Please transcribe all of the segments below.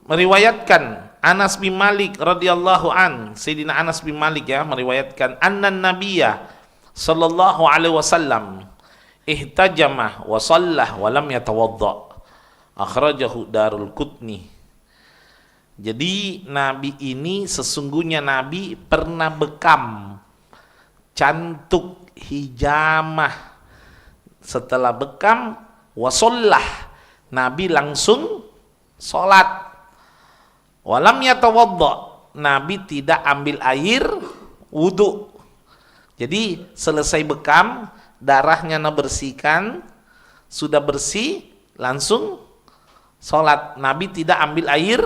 meriwayatkan Anas bin Malik radhiyallahu an, Sayyidina Anas bin Malik ya meriwayatkan annan nabiyya sallallahu alaihi wasallam ihtajamah wa shallah wa lam yatawadda. Akhrajahu Darul Qutni. Jadi Nabi ini sesungguhnya Nabi pernah bekam, cantuk, hijamah. Setelah bekam wasollah, Nabi langsung sholat. Walam yatawadda, Nabi tidak ambil air wudu. Jadi selesai bekam, darahnya bersihkan, sudah bersih, langsung sholat. Nabi tidak ambil air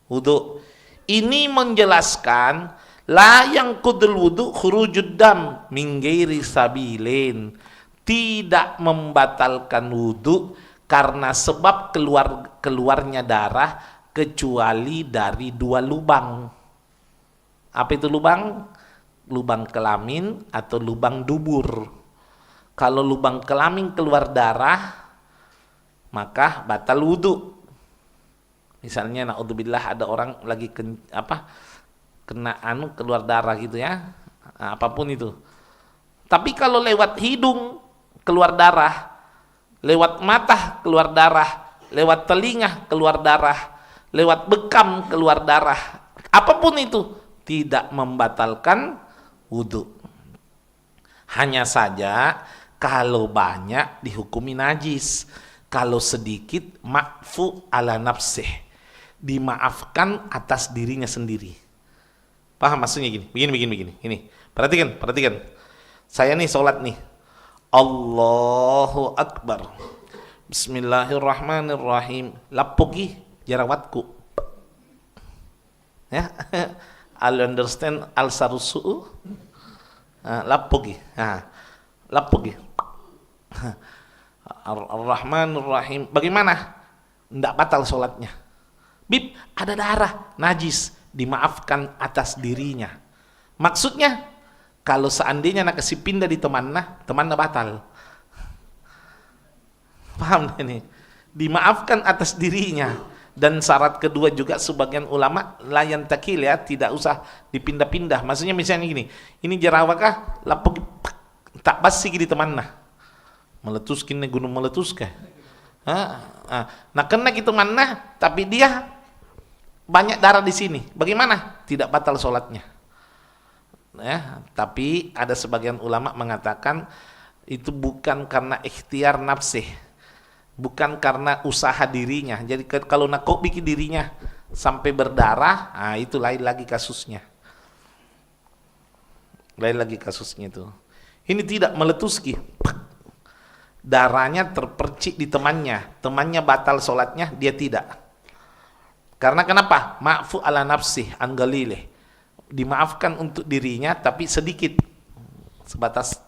wudu. Ini menjelaskan la yang kudul wudu khurujud dam min ghairi sabilin, tidak membatalkan wudu karena sebab keluarnya darah kecuali dari dua lubang. Apa itu lubang? Lubang kelamin atau lubang dubur. Kalau lubang kelamin keluar darah, maka batal wudu. Misalnya naudzubillah ada orang lagi kena keluar darah gitu ya, apapun itu. Tapi kalau lewat hidung keluar darah, lewat mata keluar darah, lewat telinga keluar darah, lewat bekam keluar darah, apapun itu tidak membatalkan wudu. Hanya saja kalau banyak dihukumi najis, kalau sedikit ma'fu ala nafsih, dimaafkan atas dirinya sendiri. Paham maksudnya gini? Begini. Ini. Perhatikan. Saya nih sholat nih. Allahu Akbar. Bismillahirrahmanirrahim. Lapuki jarawatku. Ya. I'll understand al-sarusu. Lapuki. Lapuki. Ar-Rahmanir-Rahim. Bagaimana? Tidak batal sholatnya. Bib, ada darah, najis, dimaafkan atas dirinya. Maksudnya, kalau seandainya nak kasih pindah di temannya batal. Paham ini? Dimaafkan atas dirinya. Dan syarat kedua juga sebagian ulama layan takil ya, tidak usah dipindah-pindah. Maksudnya misalnya gini, ini jerawakah lapuk tak basi di temannya. Meletuskin gunung meletuskah? Nah kena gitu mana, tapi dia banyak darah di sini. Bagaimana? Tidak batal sholatnya. Ya, tapi ada sebagian ulama mengatakan itu bukan karena ikhtiar nafsih, bukan karena usaha dirinya. Jadi kalau nak bikin dirinya sampai berdarah, itu lain lagi kasusnya. Lain lagi kasusnya itu. Ini tidak meletuski. Darahnya terpercik di temannya batal sholatnya, dia tidak. Karena kenapa? Ma'fu ala nafsih anggalileh, dimaafkan untuk dirinya tapi sedikit, sebatas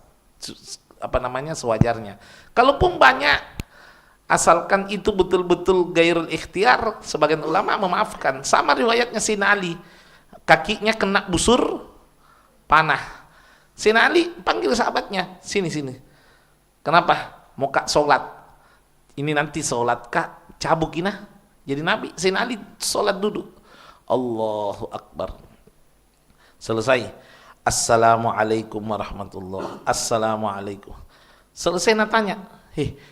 sewajarnya. Kalaupun banyak, asalkan itu betul-betul gairul ikhtiar, sebagian ulama memaafkan. Sama riwayatnya Sayyidina Ali, kakinya kena busur panah. Sayyidina Ali panggil sahabatnya, sini. Kenapa? Mau kak sholat, ini nanti sholat kak cabukinah. Jadi Nabi Sayyidina Ali sholat duduk, Allahu Akbar, selesai, Assalamualaikum warahmatullah, Assalamualaikum. Selesai nak tanya,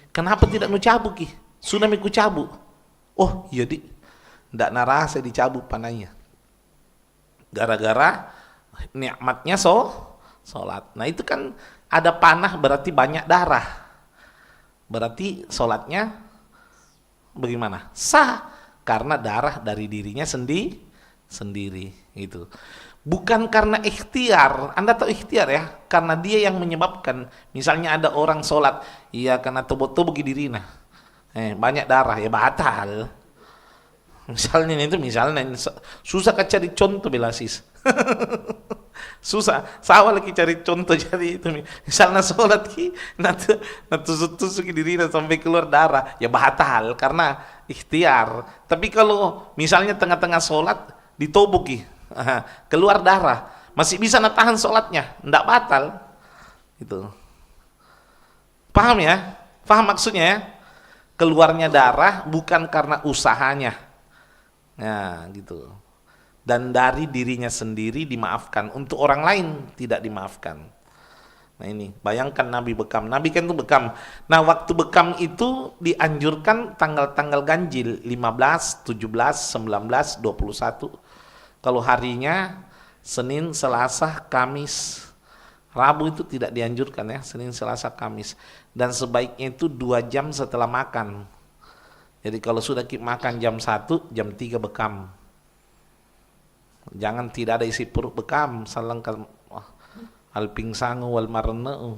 kenapa tidak nu cabuk? Sudah miku cabuk. Oh iya dik, ndak narasa dicabuk panahnya. Gara-gara nikmatnya sholat. Nah itu kan ada panah berarti banyak darah. Berarti sholatnya bagaimana? Sah, karena darah dari dirinya sendiri gitu. Bukan karena ikhtiar. Anda tahu ikhtiar ya? Karena dia yang menyebabkan. Misalnya ada orang sholat, iya karena tobo-tobo dirinya, banyak darah, ya batal. Misalnya susah cari contoh belasis. Susah, saya lagi cari contoh. Jadi itu misalnya sholat tusuk dirinya sampai keluar darah, ya batal karena ikhtiar. Tapi kalau misalnya tengah-tengah sholat ditobuki, keluar darah, masih bisa tahan sholatnya, ndak batal. Itu paham ya? Paham maksudnya ya? Keluarnya darah bukan karena usahanya. Nah, gitu. Dan dari dirinya sendiri dimaafkan, untuk orang lain tidak dimaafkan. Nah ini, bayangkan Nabi bekam. Nabi kan itu bekam. Nah waktu bekam itu dianjurkan tanggal-tanggal ganjil, 15, 17, 19, 21. Kalau harinya Senin, Selasa, Kamis, Rabu itu tidak dianjurkan ya, Senin, Selasa, Kamis. Dan sebaiknya itu 2 jam setelah makan. Jadi kalau sudah makan jam 1, jam 3 bekam. Jangan tidak ada isi perut bekam, salangkan al pingsangu wal marne.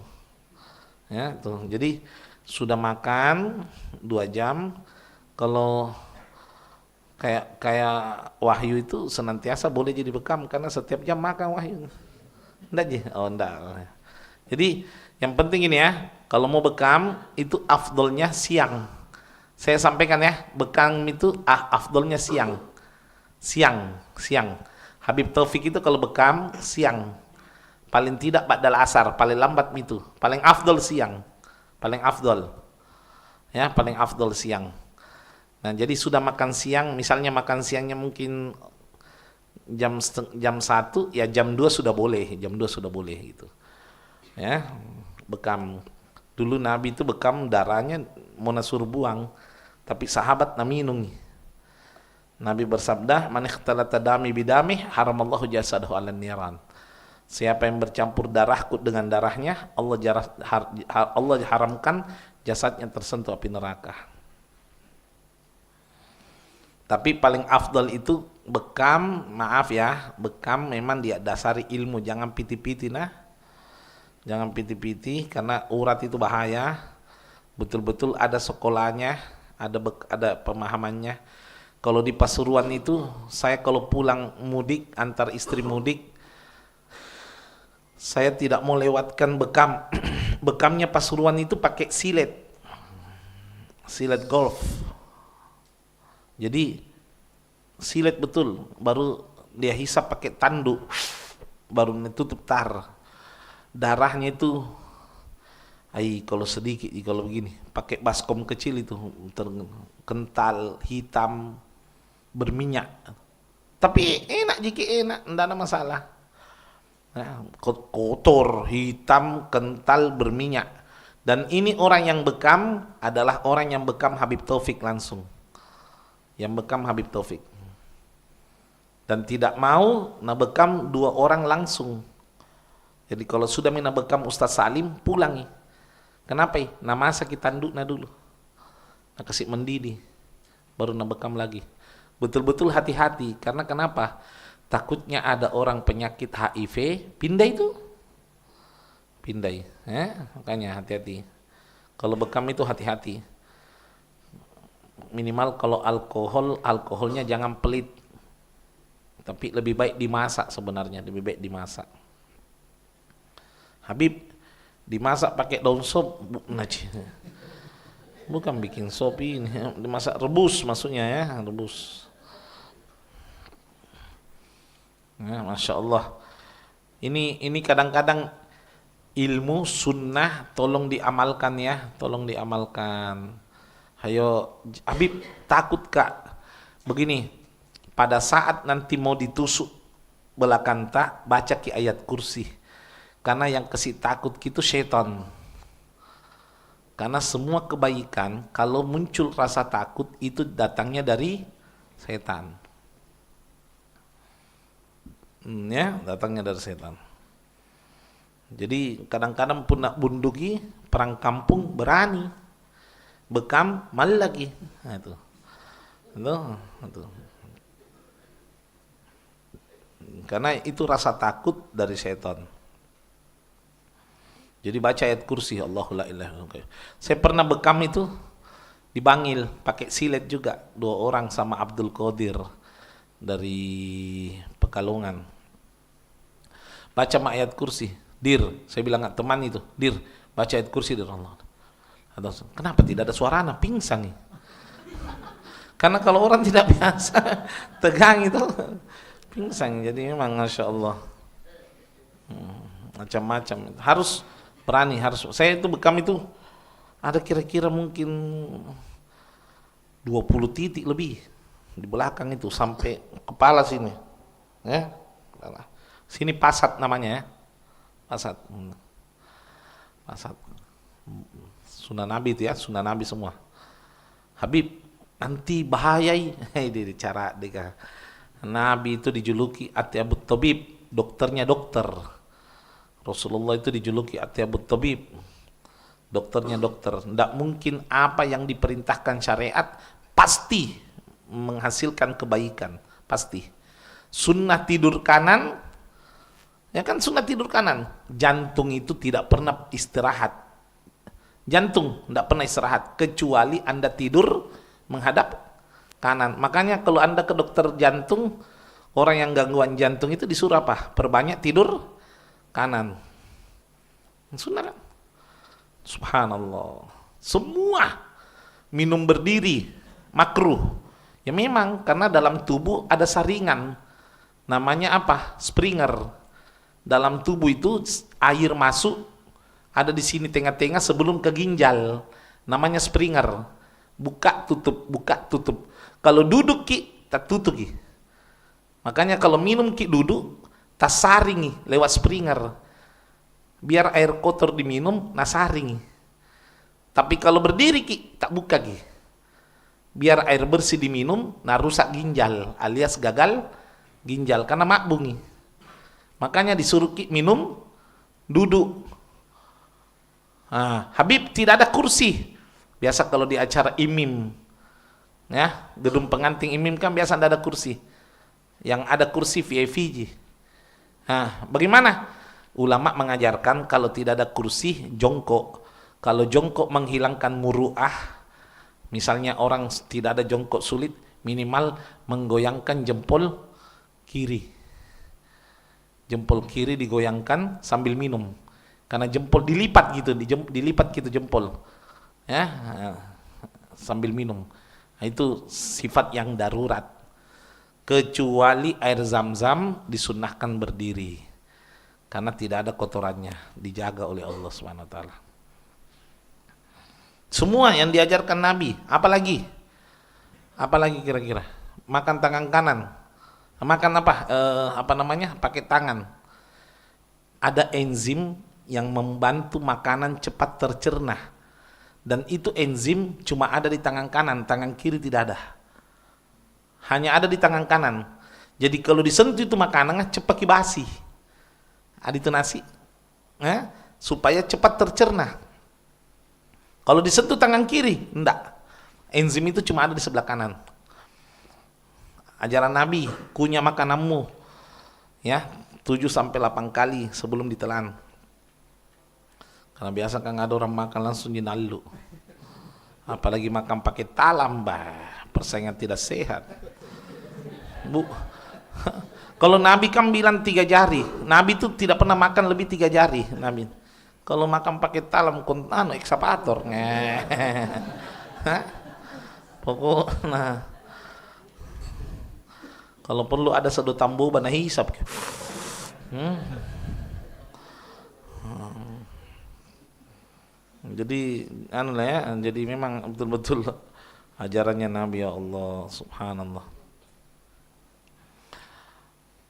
Ya, tuh. Jadi sudah makan 2 jam. Kalau kayak Wahyu itu senantiasa boleh jadi bekam karena setiap jam makan Wahyu. Enggak sih? Oh, enggak. Jadi yang penting ini ya, kalau mau bekam itu afdolnya siang. Saya sampaikan ya, bekam itu afdolnya siang. Siang. Habib Taufik itu kalau bekam siang. Paling tidak ba'dal asar, paling lambat itu. Paling afdol siang. Paling afdol. Ya, paling afdol siang. Nah, jadi sudah makan siang, misalnya makan siangnya mungkin jam 1, ya jam 2 sudah boleh, gitu. Ya, bekam. Dulu Nabi itu bekam darahnya mau suruh buang, tapi sahabat minum. Nabi bersabda, "Man ikhtalata dami bidami haramallahu jasadahu 'alan niran." Siapa yang bercampur darahku dengan darahnya, Allah haramkan jasadnya tersentuh api neraka. Tapi paling afdal itu bekam, maaf ya, bekam memang dia dasari ilmu, jangan piti-piti nah. Jangan piti-piti karena urat itu bahaya. Betul-betul ada sekolahnya, ada pemahamannya. Kalau di Pasuruan itu, saya kalau pulang mudik, antar istri mudik, saya tidak mau lewatkan bekam. Bekamnya Pasuruan itu pakai silet golf. Jadi silet betul, baru dia hisap pakai tanduk, baru tutup tar. Darahnya itu, kalau sedikit, kalau begini, pakai baskom kecil itu, kental, hitam, berminyak. Tapi enak jika enak, tidak ada masalah. Nah, kotor, hitam, kental, berminyak. Dan ini orang yang bekam adalah orang yang bekam Habib Taufik langsung. Yang bekam Habib Taufik. Dan tidak mau bekam 2 orang langsung. Jadi kalau sudah bekam Ustaz Salim, pulang. Kenapa? Masa kita tanduk dulu. Kasih mendidih. Baru bekam lagi. Betul-betul hati-hati, karena kenapa? Takutnya ada orang penyakit HIV pindah itu. Makanya hati-hati. Kalau bekam itu hati-hati. Minimal kalau alkoholnya jangan pelit. Tapi lebih baik dimasak sebenarnya, lebih baik dimasak. Habib dimasak pakai daun sop, bukan bikin sop ini, dimasak rebus maksudnya ya, rebus. Ya, Masya Allah. Ini kadang-kadang ilmu sunnah tolong diamalkan ya, tolong diamalkan. Hayo, Habib takut Kak. Begini, pada saat nanti mau ditusuk belakang tak, baca ki ayat kursi. Karena yang kasih takut itu syaitan. Karena semua kebaikan kalau muncul rasa takut itu datangnya dari setan. Datangnya dari setan. Jadi kadang-kadang pun nak bunduki perang kampung berani, bekam mal lagi. Nah, itu. Karena itu rasa takut dari setan. Jadi baca ayat kursi, Allahu la ilaha illallah. Saya pernah bekam itu di Bangil pakai silet juga, 2 orang sama Abdul Qadir dari Pekalongan. Baca ayat kursi, Dir, saya bilang teman itu, Dir, baca ayat kursi dari Allah. Kenapa tidak ada suara anak pingsan nih? Karena kalau orang tidak biasa tegang itu pingsan. Jadi memang Masya Allah macam-macam. Harus berani, harus. Saya itu bekam itu ada kira-kira mungkin 20 titik lebih. di belakang itu sampai kepala sini, ya, kepala. Sini pasat namanya ya, pasat, pasat. Sunnah Nabi itu ya, sunnah Nabi semua. Habib, nanti bahayai. Ini cara dia. Nabi itu dijuluki Atyabut Tabib, dokternya dokter. Rasulullah itu dijuluki Atyabut Tabib, dokternya dokter. Tidak mungkin apa yang diperintahkan syariat pasti menghasilkan kebaikan, pasti. Sunnah tidur kanan, ya kan sunnah tidur kanan. Jantung itu tidak pernah istirahat. Jantung tidak pernah istirahat kecuali Anda tidur menghadap kanan. Makanya kalau Anda ke dokter jantung, orang yang gangguan jantung itu disuruh apa? Perbanyak tidur kanan. Sunnah kan? Subhanallah. Semua minum berdiri makruh. Ya memang karena dalam tubuh ada saringan. Namanya apa? Springer. Dalam tubuh itu air masuk ada di sini tengah-tengah sebelum ke ginjal. Namanya springer. Buka tutup, buka tutup. Kalau duduk ki, tak tutup ki. Makanya kalau minum ki duduk, tak saringi lewat springer. Biar air kotor diminum, nah saringi. Tapi kalau berdiri ki, tak buka ki. Biar air bersih diminum, nah rusak ginjal alias gagal ginjal karena makbungi. Makanya disuruh ki minum duduk. Habib tidak ada kursi. Biasa kalau di acara imim, ya gedung pengantin imim kan biasa tidak ada kursi. Yang ada kursi VIP. Bagaimana? Ulama mengajarkan kalau tidak ada kursi jongkok. Kalau jongkok menghilangkan muru'ah, misalnya orang tidak ada jongkok sulit, minimal menggoyangkan jempol kiri. Jempol kiri digoyangkan sambil minum. Karena jempol dilipat gitu, dilipat gitu jempol, ya, sambil minum. Nah, itu sifat yang darurat. Kecuali air zam-zam disunnahkan berdiri, karena tidak ada kotorannya, dijaga oleh Allah Subhanahu Wa Taala. Semua yang diajarkan Nabi, apalagi kira-kira? Makan tangan kanan, makan apa? Apa namanya? Pakai tangan. Ada enzim yang membantu makanan cepat tercerna, dan itu enzim cuma ada di tangan kanan, tangan kiri tidak ada, hanya ada di tangan kanan. Jadi kalau disentuh itu makanan cepat kibasi, ada itu nasi, supaya cepat tercerna. Kalau disentuh tangan kiri, enggak, enzim itu cuma ada di sebelah kanan. Ajaran Nabi, kunyah makananmu, ya 7-8 kali sebelum ditelan. Karena biasa kan ada orang makan langsung dinalu. Apalagi makan pakai talam, persaingan tidak sehat. Bu, kalau Nabi kan bilang 3 jari. Nabi itu tidak pernah makan lebih 3 jari. Nabi. Kalau makan pakai talam, kontano, ekskavator. Pokoknya. Kalau perlu ada sedotan boba, nah hisap. Jadi jadi memang betul-betul ajarannya Nabi, ya Allah, subhanallah.